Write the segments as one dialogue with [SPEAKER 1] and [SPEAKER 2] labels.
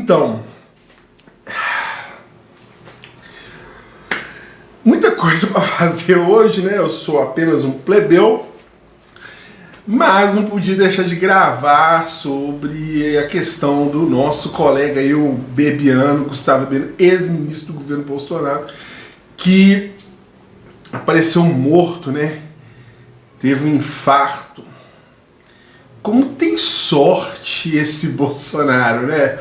[SPEAKER 1] Então, muita coisa para fazer hoje, né? Eu sou apenas um plebeu, mas não podia deixar de gravar sobre a questão do nosso colega aí, o Bebiano, Gustavo Bebiano, ex-ministro do governo Bolsonaro, que apareceu morto, né? Teve um infarto. Como tem sorte esse Bolsonaro, né?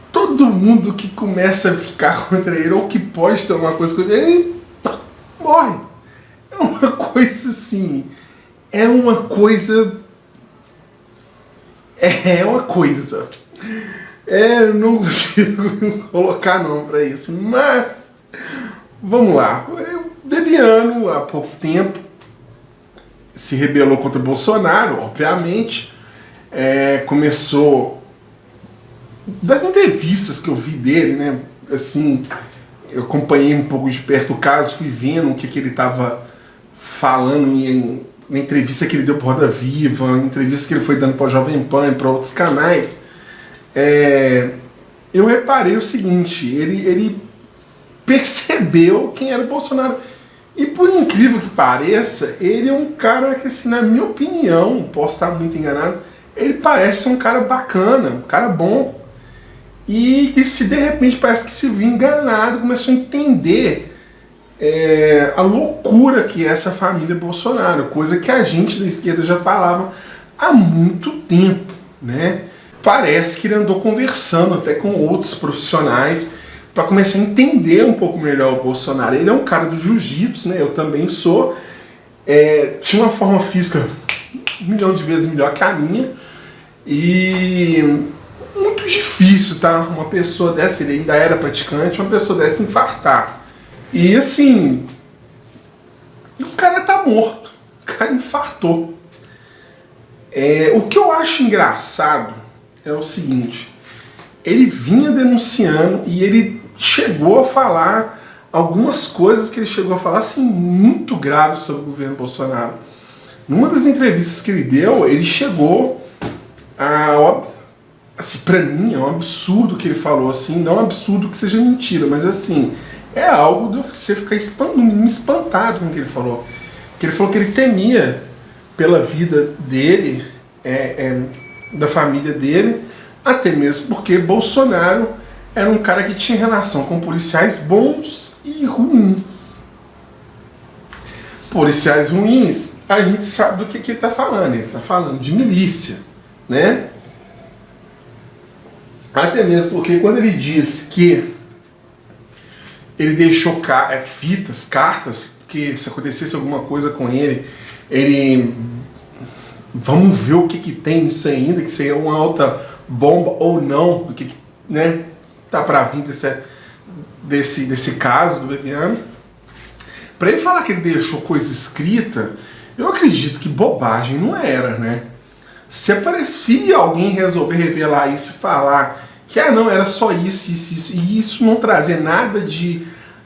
[SPEAKER 1] Todo mundo que começa a ficar contra ele, ou que pode ter uma coisa contra ele, morre. É uma coisa assim. É uma coisa. Eu não consigo colocar nome pra isso. Mas, vamos lá. O Bebiano, há pouco tempo, se rebelou contra o Bolsonaro, obviamente. Começou. Das entrevistas que eu vi dele, né? Assim, eu acompanhei um pouco de perto o caso, fui vendo o que ele estava falando na entrevista que ele deu para Roda Viva, em entrevista que ele foi dando para o Jovem Pan e para outros canais. Eu reparei o seguinte: ele percebeu quem era o Bolsonaro. E por incrível que pareça, ele é um cara que, assim, na minha opinião, posso estar muito enganado, ele parece ser um cara bacana, um cara bom. E que se de repente parece que se viu enganado, começou a entender a loucura que é essa família Bolsonaro, coisa que a gente da esquerda já falava há muito tempo, né? Parece que ele andou conversando até com outros profissionais para começar a entender um pouco melhor o Bolsonaro. Ele é um cara do jiu-jitsu, né? Eu também sou. Tinha uma forma física 1 milhão de vezes melhor que a minha. E muito difícil, tá? Uma pessoa dessa, ele ainda era praticante, uma pessoa dessa infartar. E assim, o cara tá morto, o cara infartou. O que eu acho engraçado é o seguinte: ele vinha denunciando e ele chegou a falar algumas coisas que ele chegou a falar assim muito graves sobre o governo Bolsonaro. Numa das entrevistas que ele deu, ele chegou a, assim, pra mim é um absurdo que ele falou, assim, não é um absurdo que seja mentira, mas assim, é algo de você ficar espantado com o que ele falou. Que ele falou que ele temia pela vida dele, da família dele, até mesmo porque Bolsonaro era um cara que tinha relação com policiais bons e ruins. Policiais ruins, a gente sabe do que ele está falando. Ele está falando de milícia, né? Até mesmo porque quando ele diz que ele deixou fitas, cartas, que se acontecesse alguma coisa com ele, vamos ver o que tem nisso ainda, que seria uma alta bomba ou não, do que, né, tá para vir desse caso do Bebiano. Para ele falar que ele deixou coisa escrita, eu acredito que bobagem não era, né? Se aparecia alguém resolver revelar isso e falar que não, era só isso, e isso não trazer nada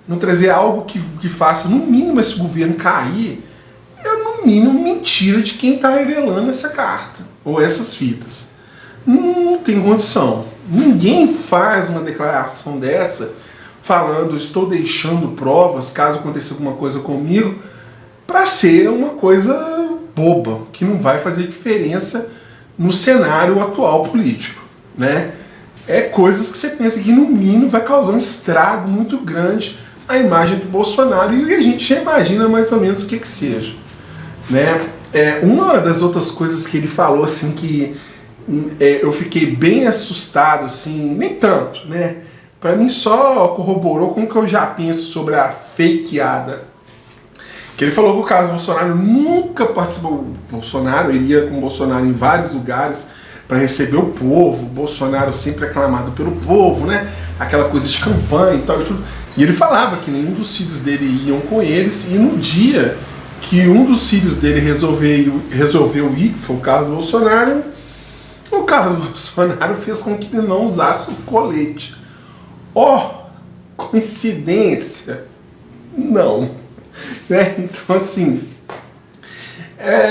[SPEAKER 1] não trazer algo que faça no mínimo esse governo cair, no mínimo mentira de quem está revelando essa carta ou essas fitas. Não tem condição. Ninguém faz uma declaração dessa falando: estou deixando provas caso aconteça alguma coisa comigo, para ser uma coisa boba, que não vai fazer diferença no cenário atual político, né? Coisas que você pensa que no mínimo vai causar um estrago muito grande à imagem do Bolsonaro, e a gente já imagina mais ou menos o que seja, né? Uma das outras coisas que ele falou, assim, que eu fiquei bem assustado, assim, nem tanto, né? Para mim só corroborou com o que eu já penso sobre a fakeada. Que ele falou que o Carlos Bolsonaro nunca participou. O Bolsonaro, ele ia com o Bolsonaro em vários lugares para receber o povo. O Bolsonaro sempre aclamado pelo povo, né? Aquela coisa de campanha e tal e tudo. E ele falava que nenhum dos filhos dele iam com eles, e no dia que um dos filhos dele resolveu ir, que foi o Carlos Bolsonaro fez com que ele não usasse o colete. Coincidência? Não. Né? Então, assim,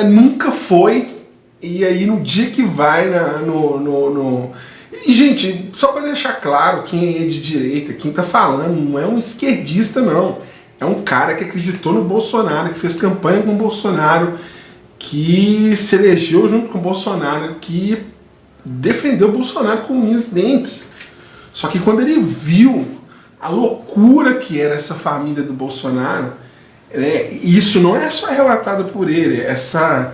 [SPEAKER 1] nunca foi. E aí, no dia que vai E, gente, só para deixar claro quem é de direita, quem tá falando, não é um esquerdista, não. É um cara que acreditou no Bolsonaro, que fez campanha com o Bolsonaro, que se elegeu junto com o Bolsonaro, que defendeu o Bolsonaro com unhas e dentes. Só que quando ele viu a loucura que era essa família do Bolsonaro, né, isso não é só relatado por ele, essa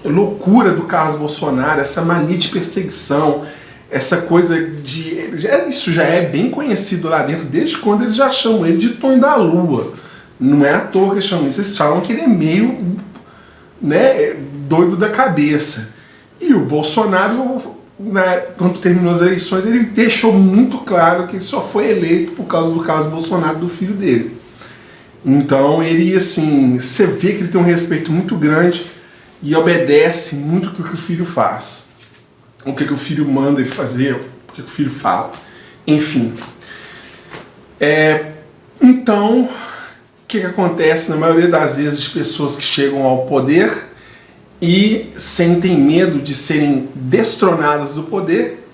[SPEAKER 1] loucura do Carlos Bolsonaro, essa mania de perseguição, essa coisa de... Isso já é bem conhecido lá dentro, desde quando eles já chamam ele de Tonho da Lua. Não é à toa que eles chamam isso, eles falam que ele é meio, né, doido da cabeça. E o Bolsonaro, quando terminou as eleições, ele deixou muito claro que ele só foi eleito por causa do Carlos Bolsonaro, do filho dele. Então ele, assim, você vê que ele tem um respeito muito grande e obedece muito o que o filho faz. O que o filho manda ele fazer, o que o filho fala. Enfim. Então, o que acontece na maioria das vezes de pessoas que chegam ao poder e sentem medo de serem destronadas do poder,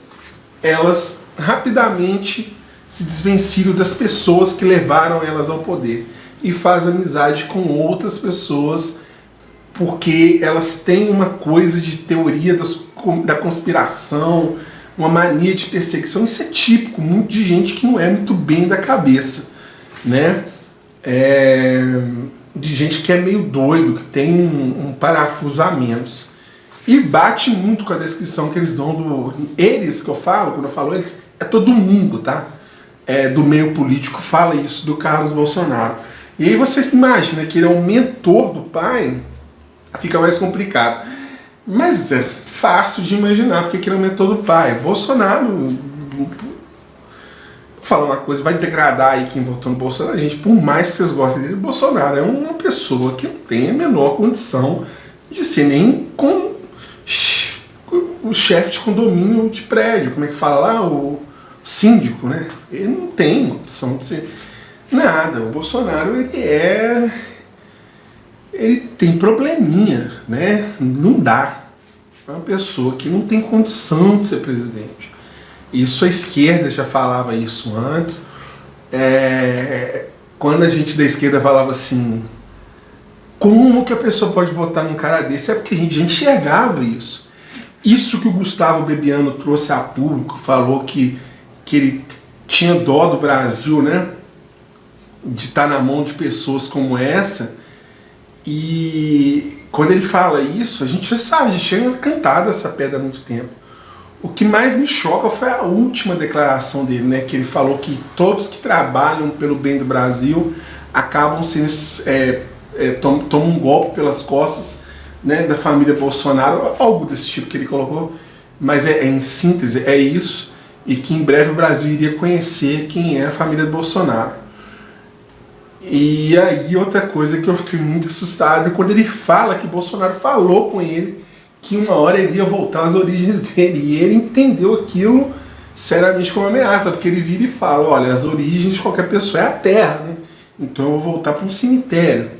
[SPEAKER 1] elas rapidamente se desvencilham das pessoas que levaram elas ao poder e fazem amizade com outras pessoas porque elas têm uma coisa de teoria da conspiração, uma mania de perseguição. Isso é típico, muito de gente que não é muito bem da cabeça, né? De gente que é meio doido, que tem um parafuso a menos. E bate muito com a descrição que eles dão do... Eles, que eu falo, quando eu falo eles, é todo mundo, tá? Do meio político fala isso do Carlos Bolsonaro. E aí você imagina que ele é um mentor do pai, fica mais complicado. Mas é fácil de imaginar porque ele é o mentor do pai. Bolsonaro, vou falar uma coisa, vai desagradar aí quem votou no Bolsonaro. Gente, por mais que vocês gostem dele, Bolsonaro é uma pessoa que não tem a menor condição de ser nem com o chefe de condomínio de prédio, como é que fala lá? O síndico, né? Ele não tem condição de ser nada. O Bolsonaro, ele tem probleminha, né? Não dá. É uma pessoa que não tem condição de ser presidente. Isso a esquerda já falava isso antes. Quando a gente da esquerda falava assim, como que a pessoa pode votar num cara desse? É porque a gente já enxergava isso. Isso que o Gustavo Bebiano trouxe a público, falou que ele tinha dó do Brasil, né? De estar na mão de pessoas como essa. E quando ele fala isso, a gente já sabe, a gente tinha cantado essa pedra há muito tempo. O que mais me choca foi a última declaração dele, né? Que ele falou que todos que trabalham pelo bem do Brasil acabam sendo, tomam um golpe pelas costas, né, da família Bolsonaro, algo desse tipo que ele colocou. Mas em síntese, é isso. E que em breve o Brasil iria conhecer quem é a família Bolsonaro. E aí outra coisa que eu fiquei muito assustado é quando ele fala que Bolsonaro falou com ele que uma hora ele ia voltar às origens dele, e ele entendeu aquilo seriamente como ameaça, porque ele vira e fala, olha, as origens de qualquer pessoa é a terra, né? Então eu vou voltar para um cemitério.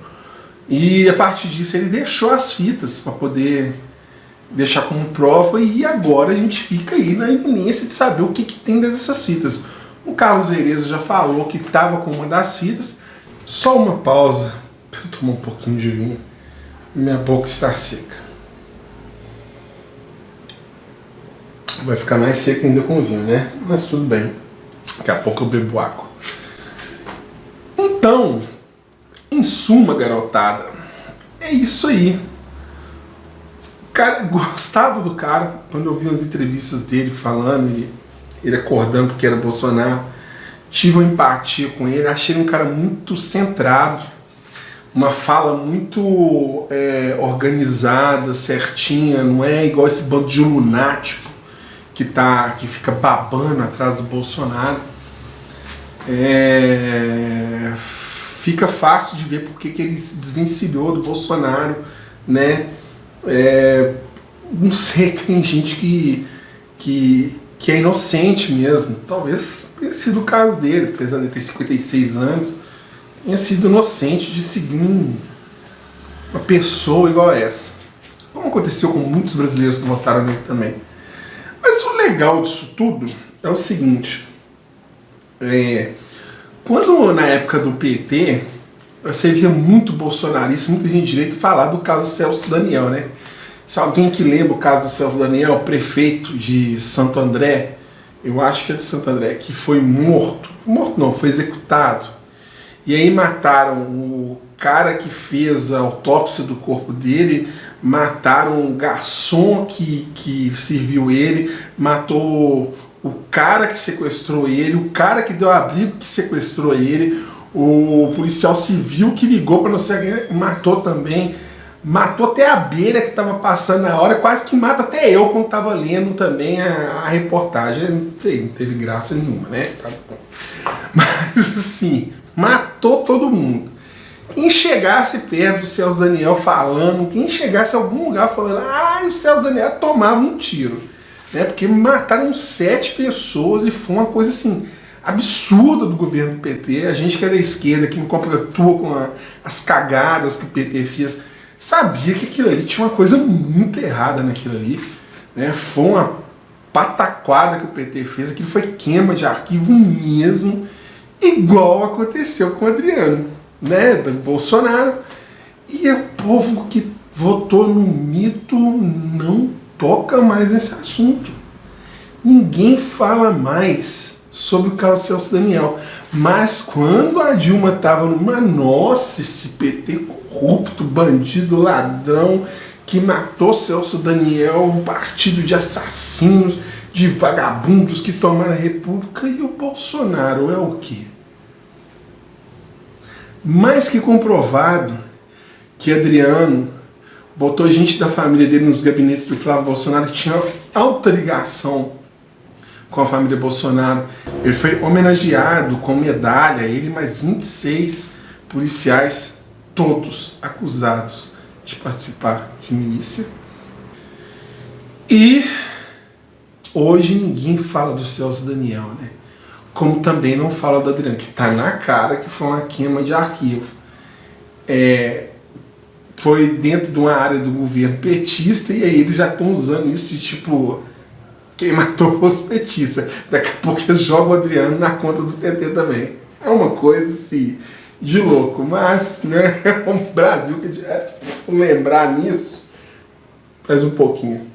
[SPEAKER 1] E a partir disso ele deixou as fitas para poder deixar como prova, e agora a gente fica aí na iminência de saber o que tem dessas fitas. O Carlos Vereza já falou que estava com uma das fitas. Só uma pausa para eu tomar um pouquinho de vinho. Minha boca está seca. Vai ficar mais seca ainda com vinho, né? Mas tudo bem. Daqui a pouco eu bebo água. Então, em suma, garotada, é isso aí. O cara, gostava do cara, quando eu vi as entrevistas dele falando, e ele acordando porque era Bolsonaro. Tive uma empatia com ele, achei ele um cara muito centrado, uma fala muito organizada, certinha, não é igual esse bando de lunático que fica babando atrás do Bolsonaro. Fica fácil de ver porque que ele se desvencilhou do Bolsonaro, né? Não sei, tem gente que é inocente mesmo. Talvez tenha sido o caso dele, apesar de ter 56 anos, tenha sido inocente de seguir uma pessoa igual a essa. Como aconteceu com muitos brasileiros que votaram nele também. legal disso tudo é o seguinte, quando na época do PT, você via muito bolsonarista, muita gente de direita falar do caso Celso Daniel, né? Se alguém que lembra o caso do Celso Daniel, prefeito de Santo André, eu acho que é de Santo André, que foi morto não, foi executado. E aí mataram o cara que fez a autópsia do corpo dele, mataram o garçom que serviu ele, matou o cara que sequestrou ele, o cara que deu abrigo que sequestrou ele, o policial civil que ligou para não sei quem, matou também, matou até a abelha que estava passando na hora, quase que mata até eu quando estava lendo também a reportagem. Não sei, não teve graça nenhuma, né? Tá bom. Mas assim, matou todo mundo. Quem chegasse perto do Celso Daniel falando, quem chegasse a algum lugar falando, o Celso Daniel tomava um tiro, né? Porque mataram 7 pessoas e foi uma coisa assim absurda do governo do PT. A gente que é da esquerda, que não compactua com as cagadas que o PT fez, sabia que aquilo ali tinha uma coisa muito errada naquilo ali, né? Foi uma pataquada que o PT fez, aquilo foi queima de arquivo mesmo, igual aconteceu com o Adriano, né, do Bolsonaro. E o povo que votou no mito não toca mais nesse assunto. Ninguém fala mais sobre o caso Celso Daniel. Mas quando a Dilma estava numa, nossa, esse PT corrupto, bandido, ladrão, que matou Celso Daniel, um partido de assassinos, de vagabundos que tomaram a República, e o Bolsonaro é o quê? Mais que comprovado que Adriano botou gente da família dele nos gabinetes do Flávio Bolsonaro, que tinha alta ligação com a família Bolsonaro. Ele foi homenageado com medalha, ele e mais 26 policiais, todos acusados de participar de milícia. E hoje ninguém fala do Celso Daniel, né? Como também não fala do Adriano, que está na cara que foi uma queima de arquivo. Foi dentro de uma área do governo petista, e aí eles já estão usando isso de tipo, quem matou os petistas. Daqui a pouco eles jogam o Adriano na conta do PT também. É uma coisa assim, de louco, mas, né, o Brasil, que lembrar nisso, faz um pouquinho.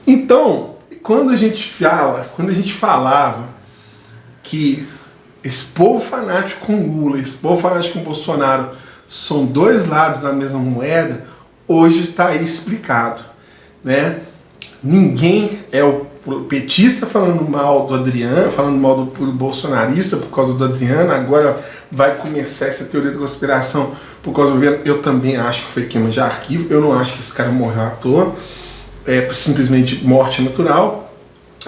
[SPEAKER 1] Então, quando a gente falava que esse povo fanático com Lula, esse povo fanático com Bolsonaro são dois lados da mesma moeda, hoje está aí explicado, né? Ninguém é o petista falando mal do Adriano, falando mal do bolsonarista por causa do Adriano. Agora vai começar essa teoria da conspiração por causa do governo. Eu também acho que foi queima de arquivo. Eu não acho que esse cara morreu à toa. Simplesmente morte natural,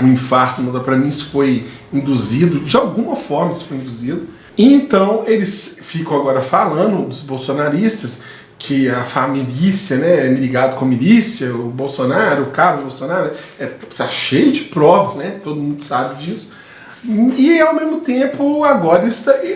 [SPEAKER 1] um infarto, para mim isso foi induzido, de alguma forma isso foi induzido. E então eles ficam agora falando, dos bolsonaristas, que a família, né, é ligado com a milícia, o Bolsonaro, o Carlos Bolsonaro, tá cheio de provas, né, todo mundo sabe disso. E ao mesmo tempo agora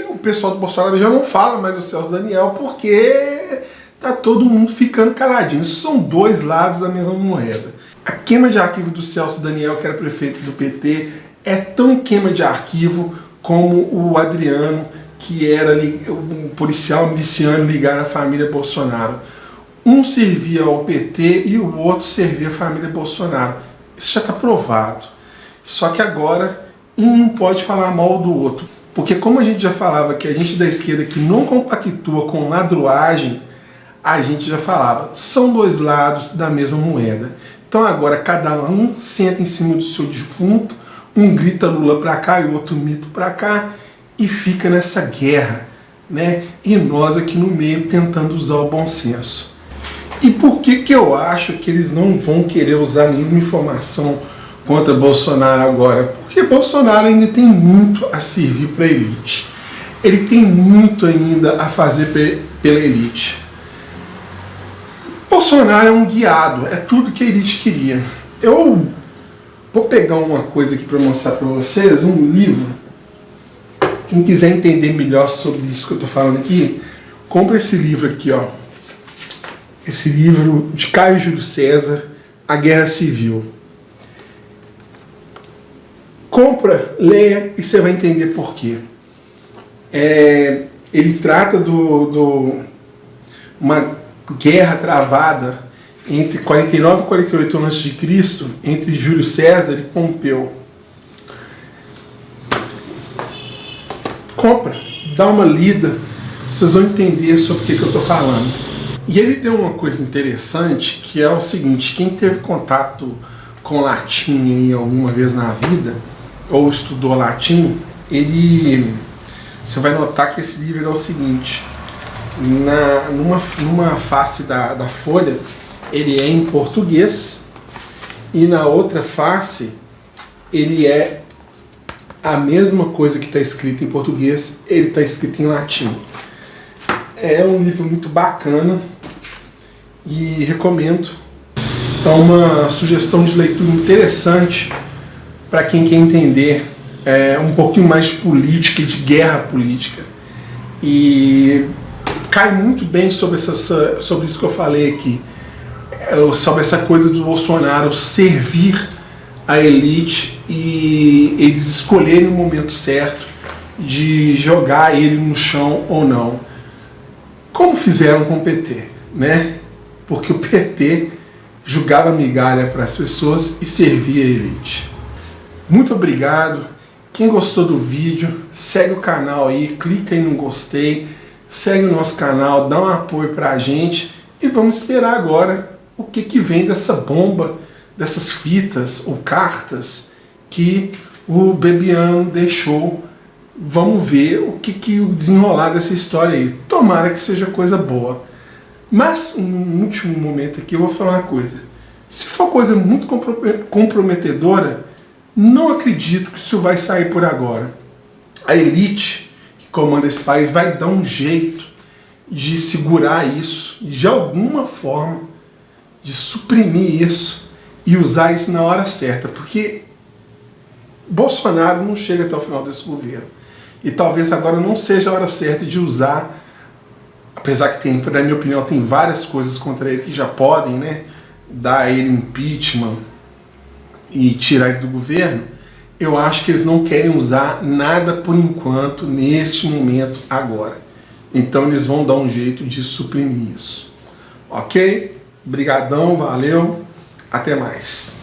[SPEAKER 1] o pessoal do Bolsonaro já não fala mais do Celso Daniel, porque tá todo mundo ficando caladinho. São dois lados da mesma moeda. A queima de arquivo do Celso Daniel, que era prefeito do PT, é tão queima de arquivo como o Adriano, que era um policial miliciano ligado à família Bolsonaro. Um servia ao PT e o outro servia à família Bolsonaro. Isso já está provado. Só que agora um não pode falar mal do outro. Porque como a gente já falava que a gente da esquerda que não compactua com ladruagem, a gente já falava, são dois lados da mesma moeda. Então agora cada um senta em cima do seu defunto, um grita Lula pra cá e o outro mito pra cá, e fica nessa guerra, né? E nós aqui no meio tentando usar o bom senso. E por que eu acho que eles não vão querer usar nenhuma informação contra Bolsonaro agora? Porque Bolsonaro ainda tem muito a servir para a elite. Ele tem muito ainda a fazer pela elite. Bolsonaro é um guiado, é tudo que a elite queria. Eu vou pegar uma coisa aqui para mostrar para vocês, um livro. Quem quiser entender melhor sobre isso que eu estou falando aqui, compra esse livro aqui, ó. esse livro de Caio Júlio César, A Guerra Civil. Compra, leia e você vai entender por quê. Ele trata uma guerra travada entre 49 e 48 a.C. entre Júlio César e Pompeu. Compra, dá uma lida, vocês vão entender sobre o que eu estou falando. E ele deu uma coisa interessante, que é o seguinte: quem teve contato com latim aí alguma vez na vida, ou estudou latim, você vai notar que esse livro é o seguinte: numa face da folha, ele é em português, e na outra face, ele é a mesma coisa que está escrito em português, ele está escrito em latim. É um livro muito bacana e recomendo. É uma sugestão de leitura interessante para quem quer entender um pouquinho mais de política e de guerra política. E cai muito bem sobre isso que eu falei aqui, sobre essa coisa do Bolsonaro servir a elite e eles escolherem o momento certo de jogar ele no chão ou não, como fizeram com o PT, né? Porque o PT jogava migalha para as pessoas e servia a elite. Muito obrigado. Quem gostou do vídeo, segue o canal aí, clica aí no gostei, segue o nosso canal, dá um apoio pra gente e vamos esperar agora o que vem dessa bomba, dessas fitas ou cartas que o Bebiano deixou. Vamos ver o o desenrolar dessa história aí. Tomara que seja coisa boa. Mas, no último momento aqui, eu vou falar uma coisa. Se for coisa muito comprometedora, não acredito que isso vai sair por agora. A elite que comanda esse país vai dar um jeito de segurar isso, de alguma forma, de suprimir isso e usar isso na hora certa, porque Bolsonaro não chega até o final desse governo. E talvez agora não seja a hora certa de usar, apesar que tem, na minha opinião, tem várias coisas contra ele que já podem, né, dar a ele impeachment e tirar ele do governo. Eu acho que eles não querem usar nada por enquanto, neste momento, agora. Então eles vão dar um jeito de suprimir isso. Ok? Brigadão, valeu, até mais.